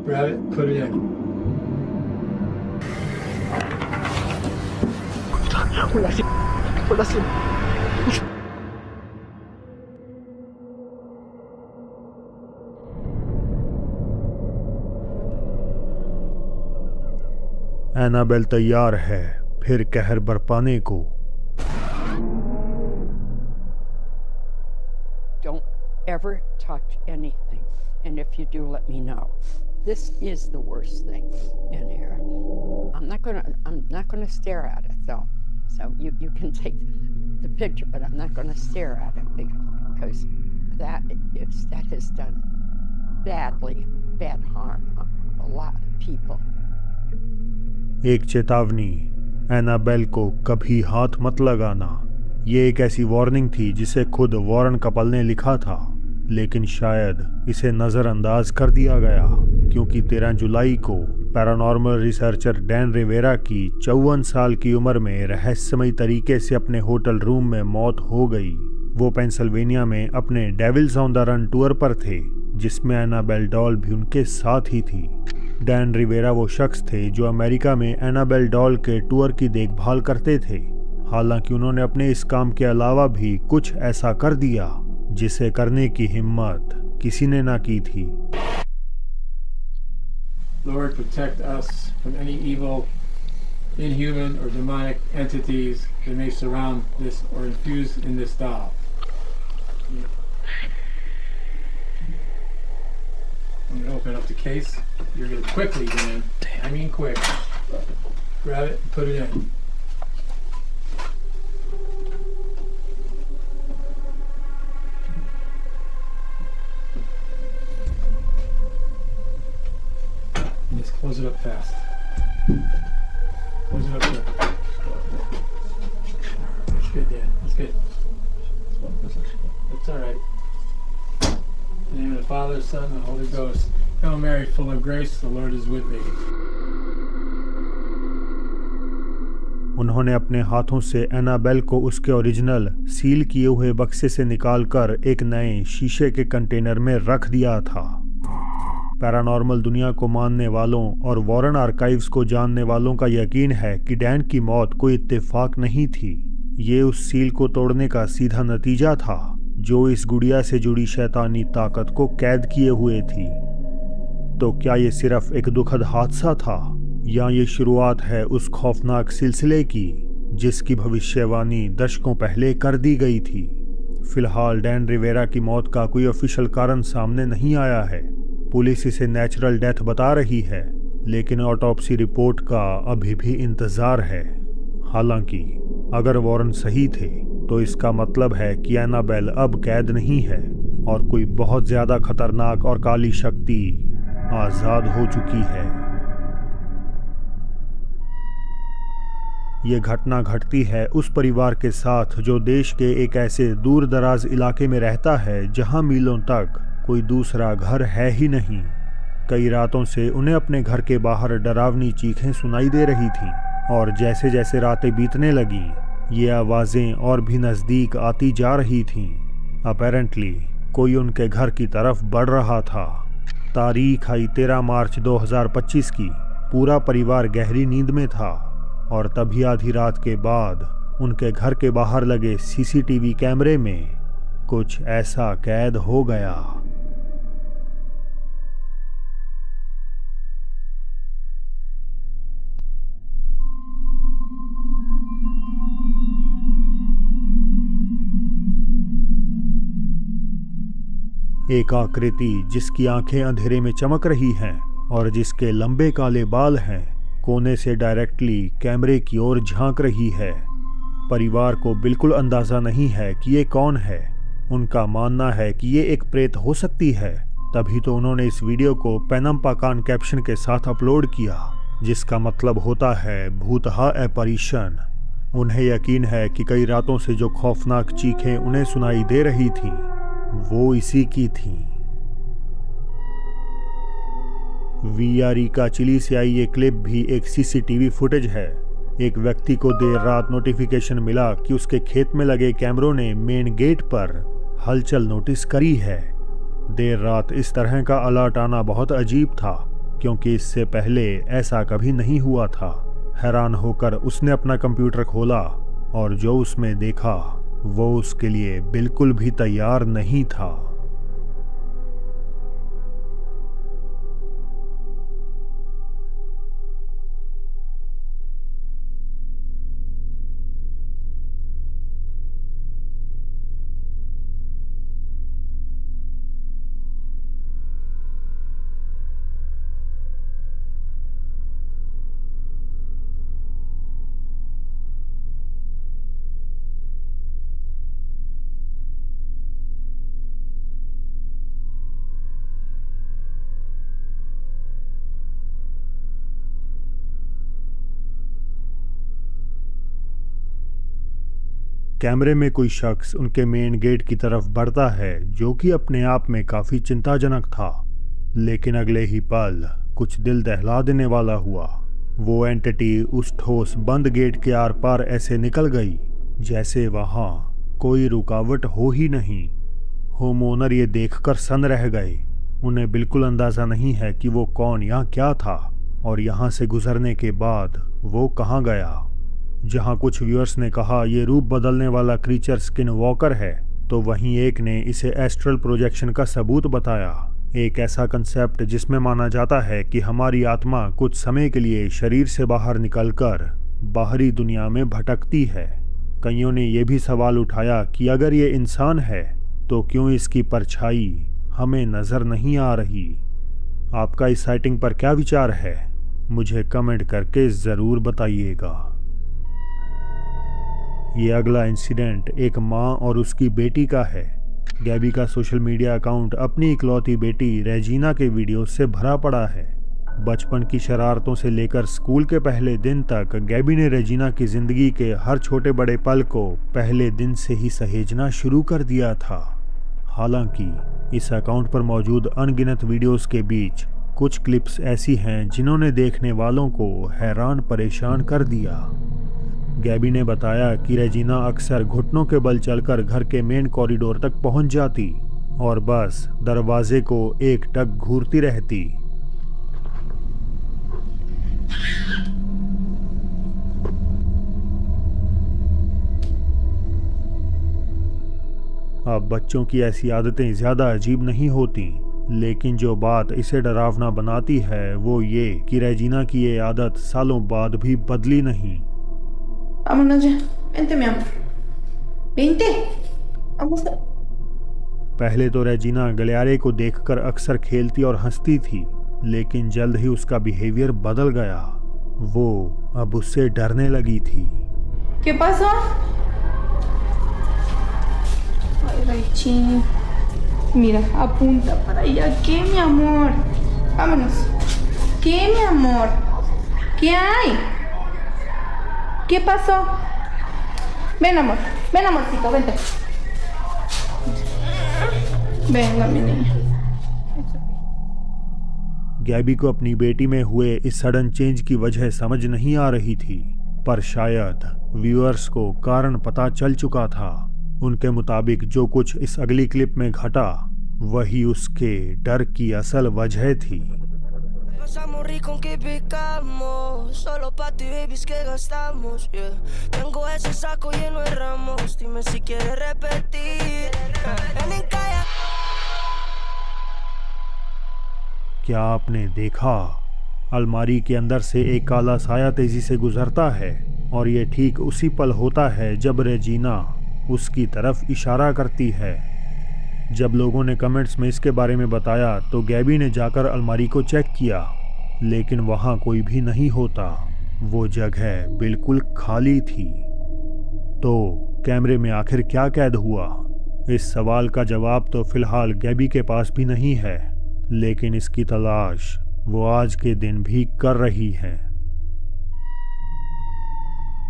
Grab it, put it in. Wala si... Annabelle तैयार है फिर कहर बरपाने को। Don't ever touch anything, and if you do, let me know. This is the worst thing in here. I'm not gonna stare at it though. So you can take the picture, but I'm not gonna stare at it because that has done bad harm a lot of people. एक चेतावनी, Annabelle को कभी हाथ मत लगाना। ये एक ऐसी वार्निंग थी जिसे खुद वॉरेन कपल ने लिखा था, लेकिन शायद इसे नज़रअंदाज कर दिया गया क्योंकि 13 जुलाई को पैरानॉर्मल रिसर्चर डैन रिवेरा की 54 साल की उम्र में रहस्यमयी तरीके से अपने होटल रूम में मौत हो गई। वो पेंसिल्वेनिया में अपने devils on the run tour पर थे, जिसमें एनाबेल डॉल भी उनके साथ ही थी। डैन रिवेरा वो शख्स थे जो अमेरिका में एनाबेल डॉल के टूर की देखभाल करते थे। हालांकि उन्होंने अपने इस काम के अलावा भी कुछ ऐसा कर दिया जिसे करने की हिम्मत किसी ने ना की थी। Lord, protect us from any evil, inhuman, or demonic entities that may surround this or infuse in this doll. I'm going to open up the case. You're going to quickly, Dan. I mean quick. Grab it and put it in. And just close it up fast. Close it up good. That's good, Dan. That's good. That's all right. In the name of the Father, Son, and the Holy Ghost. Hail Mary, full of grace, the Lord is with me. उन्होंने अपने हाथों से Annabelle को उसके original seal किए हुए बक्से से निकालकर एक नए शीशे के कंटेनर में रख दिया था। पैरानॉर्मल दुनिया को मानने वालों और वॉरेन आर्काइव्स को जानने वालों का यकीन है कि डैन की मौत कोई इत्तेफाक नहीं थी। ये उस सील को तोड़ने का सीधा नतीजा था जो इस गुड़िया से जुड़ी शैतानी ताकत को कैद किए हुए थी। तो क्या ये सिर्फ एक दुखद हादसा था या ये शुरुआत है उस खौफनाक सिलसिले की जिसकी भविष्यवाणी दशकों पहले कर दी गई थी? फिलहाल डैन रिवेरा की मौत का कोई ऑफिशियल कारण सामने नहीं आया है। पुलिस इसे नेचुरल डेथ बता रही है, लेकिन ऑटोप्सी रिपोर्ट का अभी भी इंतज़ार है। हालांकि अगर वॉरेन सही थे तो इसका मतलब है कि एनाबेल अब कैद नहीं है और कोई बहुत ज़्यादा खतरनाक और काली शक्ति आज़ाद हो चुकी है। ये घटना घटती है उस परिवार के साथ जो देश के एक ऐसे दूर दराज इलाके में रहता है जहां मीलों तक कोई दूसरा घर है ही नहीं। कई रातों से उन्हें अपने घर के बाहर डरावनी चीखें सुनाई दे रही थीं और जैसे जैसे रातें बीतने लगीं ये आवाज़ें और भी नज़दीक आती जा रही थीं। अपेरेंटली कोई उनके घर की तरफ बढ़ रहा था। तारीख आई 13 मार्च 2025 की। पूरा परिवार गहरी नींद में था और तभी आधी रात के बाद उनके घर के बाहर लगे सीसीटीवी कैमरे में कुछ ऐसा कैद हो गया। एक आकृति जिसकी आंखें अंधेरे में चमक रही हैं और जिसके लंबे काले बाल हैं, कोने से डायरेक्टली कैमरे की ओर झांक रही है। परिवार को बिल्कुल अंदाज़ा नहीं है कि ये कौन है। उनका मानना है कि ये एक प्रेत हो सकती है, तभी तो उन्होंने इस वीडियो को पैनम पाकान कैप्शन के साथ अपलोड किया, जिसका मतलब होता है भूतहा एपarition। उन्हें यकीन है कि कई रातों से जो खौफनाक चीखें उन्हें सुनाई दे रही थीं वो इसी की थीं। वीआरई का चिली से आई ये क्लिप भी एक सीसीटीवी फुटेज है। एक व्यक्ति को देर रात नोटिफिकेशन मिला कि उसके खेत में लगे कैमरों ने मेन गेट पर हलचल नोटिस करी है। देर रात इस तरह का अलर्ट आना बहुत अजीब था क्योंकि इससे पहले ऐसा कभी नहीं हुआ था। हैरान होकर उसने अपना कंप्यूटर खोला और जो उसमें देखा वो उसके लिए बिल्कुल भी तैयार नहीं था। कैमरे में कोई शख्स उनके मेन गेट की तरफ बढ़ता है, जो कि अपने आप में काफी चिंताजनक था। लेकिन अगले ही पल कुछ दिल दहला देने वाला हुआ। वो एंटिटी उस ठोस बंद गेट के आर पार ऐसे निकल गई जैसे वहां कोई रुकावट हो ही नहीं। होम ओनर ये देखकर सन्न रह गए। उन्हें बिल्कुल अंदाजा नहीं है कि वो कौन या क्या था और यहाँ से गुजरने के बाद वो कहाँ गया। जहाँ कुछ व्यूअर्स ने कहा ये रूप बदलने वाला क्रीचर स्किन वॉकर है, तो वहीं एक ने इसे एस्ट्रल प्रोजेक्शन का सबूत बताया। एक ऐसा कंसेप्ट जिसमें माना जाता है कि हमारी आत्मा कुछ समय के लिए शरीर से बाहर निकलकर बाहरी दुनिया में भटकती है। कईयों ने यह भी सवाल उठाया कि अगर ये इंसान है तो क्यों इसकी परछाई हमें नजर नहीं आ रही। आपका इस साइटिंग पर क्या विचार है, मुझे कमेंट करके ज़रूर बताइएगा। ये अगला इंसिडेंट एक माँ और उसकी बेटी का है। गैबी का सोशल मीडिया अकाउंट अपनी इकलौती बेटी रेजिना के वीडियो से भरा पड़ा है। बचपन की शरारतों से लेकर स्कूल के पहले दिन तक गैबी ने रेजिना की जिंदगी के हर छोटे बड़े पल को पहले दिन से ही सहेजना शुरू कर दिया था। हालांकि इस अकाउंट पर मौजूद अनगिनत वीडियोस के बीच कुछ क्लिप्स ऐसी हैं जिन्होंने देखने वालों को हैरान परेशान कर दिया। गैबी ने बताया कि रेजिना अक्सर घुटनों के बल चलकर घर के मेन कॉरिडोर तक पहुंच जाती और बस दरवाजे को एकटक घूरती रहती। अब बच्चों की ऐसी आदतें ज़्यादा अजीब नहीं होती, लेकिन जो बात इसे डरावना बनाती है वो ये कि रेजिना की ये आदत सालों बाद भी बदली नहीं। Vámonos ya. Vente, mi amor. Vente. Vamos a... पहले तो रेजिना गलियारे को देखकर अक्सर खेलती और हंसती थी, लेकिन जल्द ही उसका बिहेवियर बदल गया। वो अब उससे डरने लगी थी। ¿Qué pasó? Ay, Raichi. Mira, apunta para allá. ¿Qué, mi amor? Vámonos. ¿Qué, mi amor? ¿Qué hay? ¿Qué pasó? Ven, amor. Ven, amorcito, vente. Venga, mi niña. गैबी को अपनी बेटी में हुए इस सडन चेंज की वजह समझ नहीं आ रही थी, पर शायद व्यूअर्स को कारण पता चल चुका था। उनके मुताबिक जो कुछ इस अगली क्लिप में घटा वही उसके डर की असल वजह थी। Pasamos rico aunque pecamos, solo pa' ti babies que gastamos, yeah. Tengo ese saco lleno de ramos, dime si quieres repetir. Ven en calle. क्या आपने देखा? अलमारी के अंदर से एक काला साया तेजी से गुजरता है और ये ठीक उसी पल होता है जब रेजिना उसकी तरफ इशारा करती है। जब लोगों ने कमेंट्स में इसके बारे में बताया तो गैबी ने जाकर अलमारी को चेक किया, लेकिन वहाँ कोई भी नहीं होता। वो जगह बिल्कुल खाली थी। तो कैमरे में आखिर क्या कैद हुआ? इस सवाल का जवाब तो फिलहाल गैबी के पास भी नहीं है, लेकिन इसकी तलाश वो आज के दिन भी कर रही है।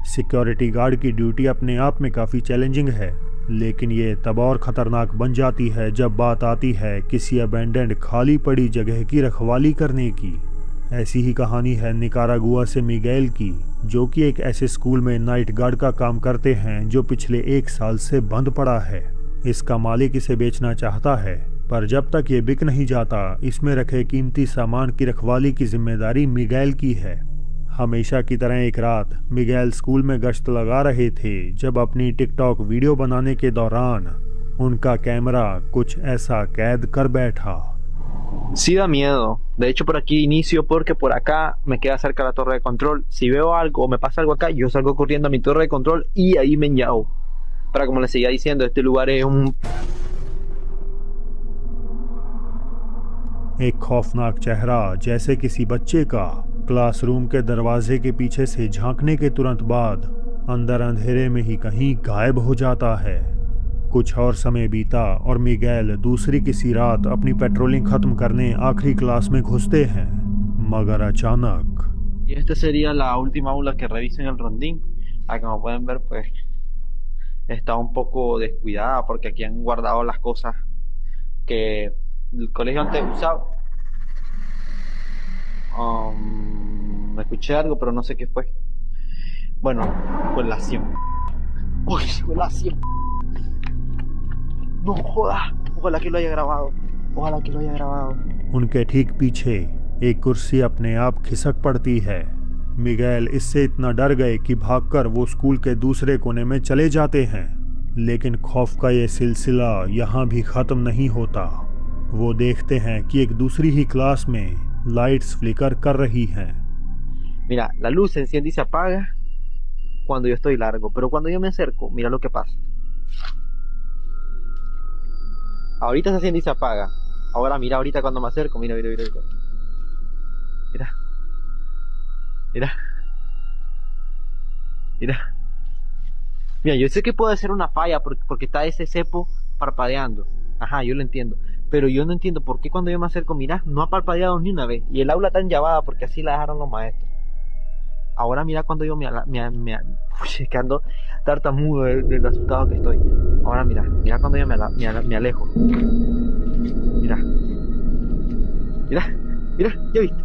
सिक्योरिटी गार्ड की ड्यूटी अपने आप में काफ़ी चैलेंजिंग है, लेकिन ये तब और ख़तरनाक बन जाती है जब बात आती है किसी अबेंडेंड खाली पड़ी जगह की रखवाली करने की। ऐसी ही कहानी है निकारागुआ से मिगेल की, जो कि एक ऐसे स्कूल में नाइट गार्ड का काम करते हैं जो पिछले 1 साल से बंद पड़ा है। इसका मालिक इसे बेचना चाहता है, पर जब तक ये बिक नहीं जाता इसमें रखे कीमती सामान की रखवाली की जिम्मेदारी मिगेल की है। हमेशा की तरह एक रात मिगेल स्कूल में गश्त लगा रहे थे जब अपनी टिकटॉक वीडियो बनाने के दौरान उनका कैमरा कुछ ऐसा कैद कर बैठा। Sí da miedo. De hecho, por aquí inicio porque por acá me queda cerca la torre de control. Si veo algo o me pasa algo acá, yo salgo corriendo a mi torre de control y ahí me enllavo. Pero como les seguía diciendo, este lugar es un... एक खौफनाक चेहरा जैसे किसी बच्चे का classroom के दरवाजे के पीछे से झांकने के तुरंत बाद अंदर अंधेरे में ही कहीं गायब हो जाता है। कुछ और समय बीता और मिगेल दूसरी किसी रात अपनी पेट्रोलिंग खत्म करने आखिरी क्लास में घुसते हैं, मगर अचानक Y esta sería la última aula que reviso en el rondín. Ah, como pueden ver, pues está un poco descuidada porque aquí han guardado las cosas que el colegio antes usaba. Me escuché algo, pero no sé qué fue. Bueno, fue la 100. Uy, fue la 100. No jodas. Ojalá que lo haya grabado. Ojalá que lo haya grabado. उनके ठीक पीछे एक कुर्सी अपने आप खिसक पड़ती है। मिगेल इससे इतना डर गए कि भागकर वो स्कूल के दूसरे कोने में चले जाते हैं, लेकिन खौफ का ये सिलसिला यहाँ भी ख़त्म नहीं होता। वो देखते हैं कि एक दूसरी ही क्लास में लाइट्स फ्लिकर कर रही हैं। Mira, la luz se enciende y se apaga cuando yo estoy largo, pero cuando yo me acerco, mira lo que pasa. Ahorita se enciende y se apaga. Ahora mira, ahorita cuando me acerco, mira. Mira, yo sé que puede ser una falla porque está ese cepo parpadeando. Ajá, yo lo entiendo. Pero yo no entiendo por qué cuando yo me acerco, mira, no ha parpadeado ni una vez. Y el aula está enllavada porque así la dejaron los maestros. Ahora mira cuando yo es que ando tartamudo del asustado que estoy. Ahora mira cuando yo me alejo. Mira, ¿ya viste?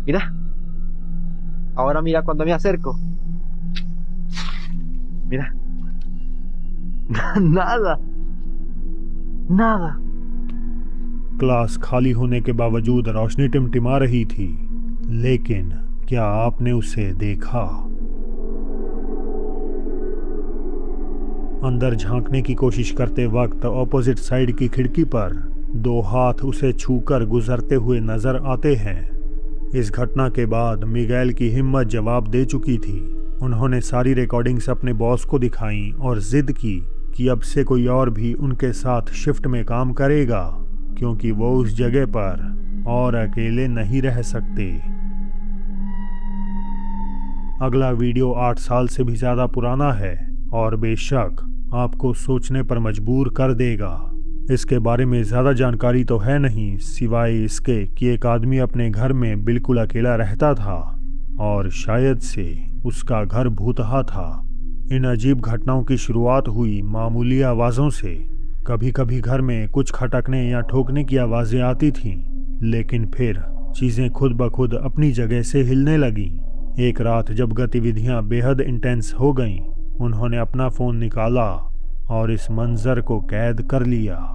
Mira. Ahora mira cuando me acerco. Mira. Nada. Class खाली होने के बावजूद रोशनी टिमटिमा रही थी, लेकिन क्या आपने उसे देखा? अंदर झांकने की कोशिश करते वक्त ऑपोजिट साइड की खिड़की पर 2 हाथ उसे छूकर गुजरते हुए नजर आते हैं। इस घटना के बाद मिगेल की हिम्मत जवाब दे चुकी थी। उन्होंने सारी रिकॉर्डिंग्स अपने बॉस को दिखाई और जिद की कि अब से कोई और भी उनके साथ शिफ्ट में काम करेगा, क्योंकि वो उस जगह पर और अकेले नहीं रह सकते। अगला वीडियो 8 साल से भी ज़्यादा पुराना है और बेशक आपको सोचने पर मजबूर कर देगा। इसके बारे में ज़्यादा जानकारी तो है नहीं, सिवाय इसके कि एक आदमी अपने घर में बिल्कुल अकेला रहता था और शायद से उसका घर भूतहा था। इन अजीब घटनाओं की शुरुआत हुई मामूली आवाज़ों से। कभी कभी घर में कुछ खटकने या ठोकने की आवाज़ें आती थीं, लेकिन फिर चीज़ें खुद ब खुद अपनी जगह से हिलने लगीं। एक रात जब गतिविधियां बेहद इंटेंस हो गईं, उन्होंने अपना फ़ोन निकाला और इस मंजर को कैद कर लिया।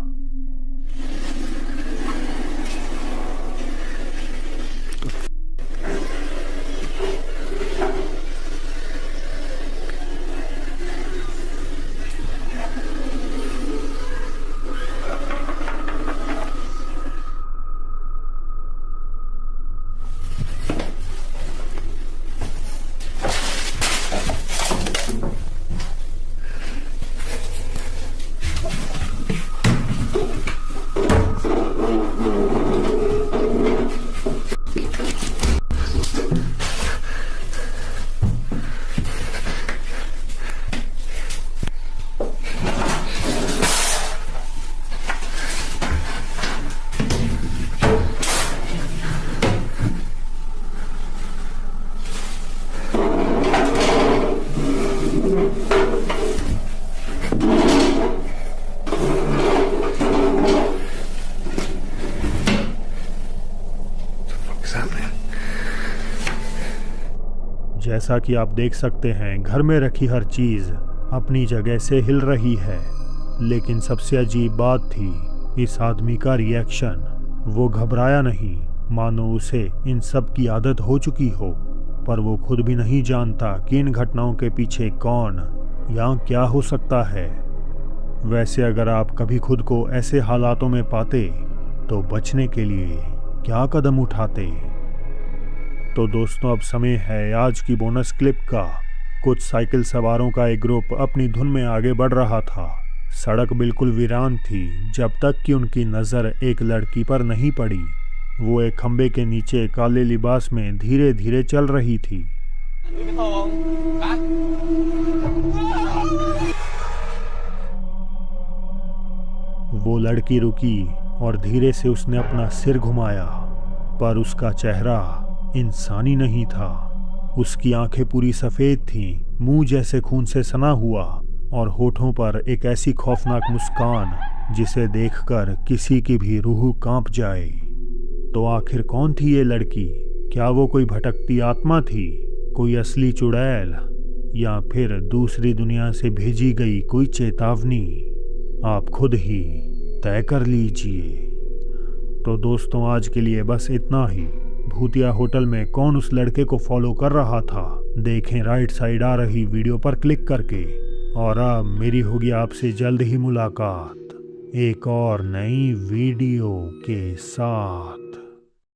जैसा कि आप देख सकते हैं, घर में रखी हर चीज़ अपनी जगह से हिल रही है। लेकिन सबसे अजीब बात थी इस आदमी का रिएक्शन। वो घबराया नहीं, मानो उसे इन सब की आदत हो चुकी हो, पर वो खुद भी नहीं जानता कि इन घटनाओं के पीछे कौन या क्या हो सकता है। वैसे अगर आप कभी खुद को ऐसे हालातों में पाते तो बचने के लिए क्या कदम उठाते? तो दोस्तों, अब समय है आज की बोनस क्लिप का। कुछ साइकिल सवारों का एक ग्रुप अपनी धुन में आगे बढ़ रहा था। सड़क बिल्कुल वीरान थी जब तक कि उनकी नज़र एक लड़की पर नहीं पड़ी। वो एक खंबे के नीचे काले लिबास में धीरे धीरे चल रही थी। वो लड़की रुकी और धीरे से उसने अपना सिर घुमाया, पर उसका चेहरा इंसानी नहीं था। उसकी आंखें पूरी सफ़ेद थीं, मुंह जैसे खून से सना हुआ और होठों पर एक ऐसी खौफनाक मुस्कान जिसे देखकर किसी की भी रूह कांप जाए। तो आखिर कौन थी ये लड़की? क्या वो कोई भटकती आत्मा थी, कोई असली चुड़ैल, या फिर दूसरी दुनिया से भेजी गई कोई चेतावनी? आप खुद ही तय कर लीजिए। तो दोस्तों, आज के लिए बस इतना ही। भूतिया होटल में कौन उस लड़के को फॉलो कर रहा था, देखें राइट साइड आ रही वीडियो पर क्लिक करके। और अब मेरी होगी आपसे जल्द ही मुलाकात एक और नई वीडियो के साथ।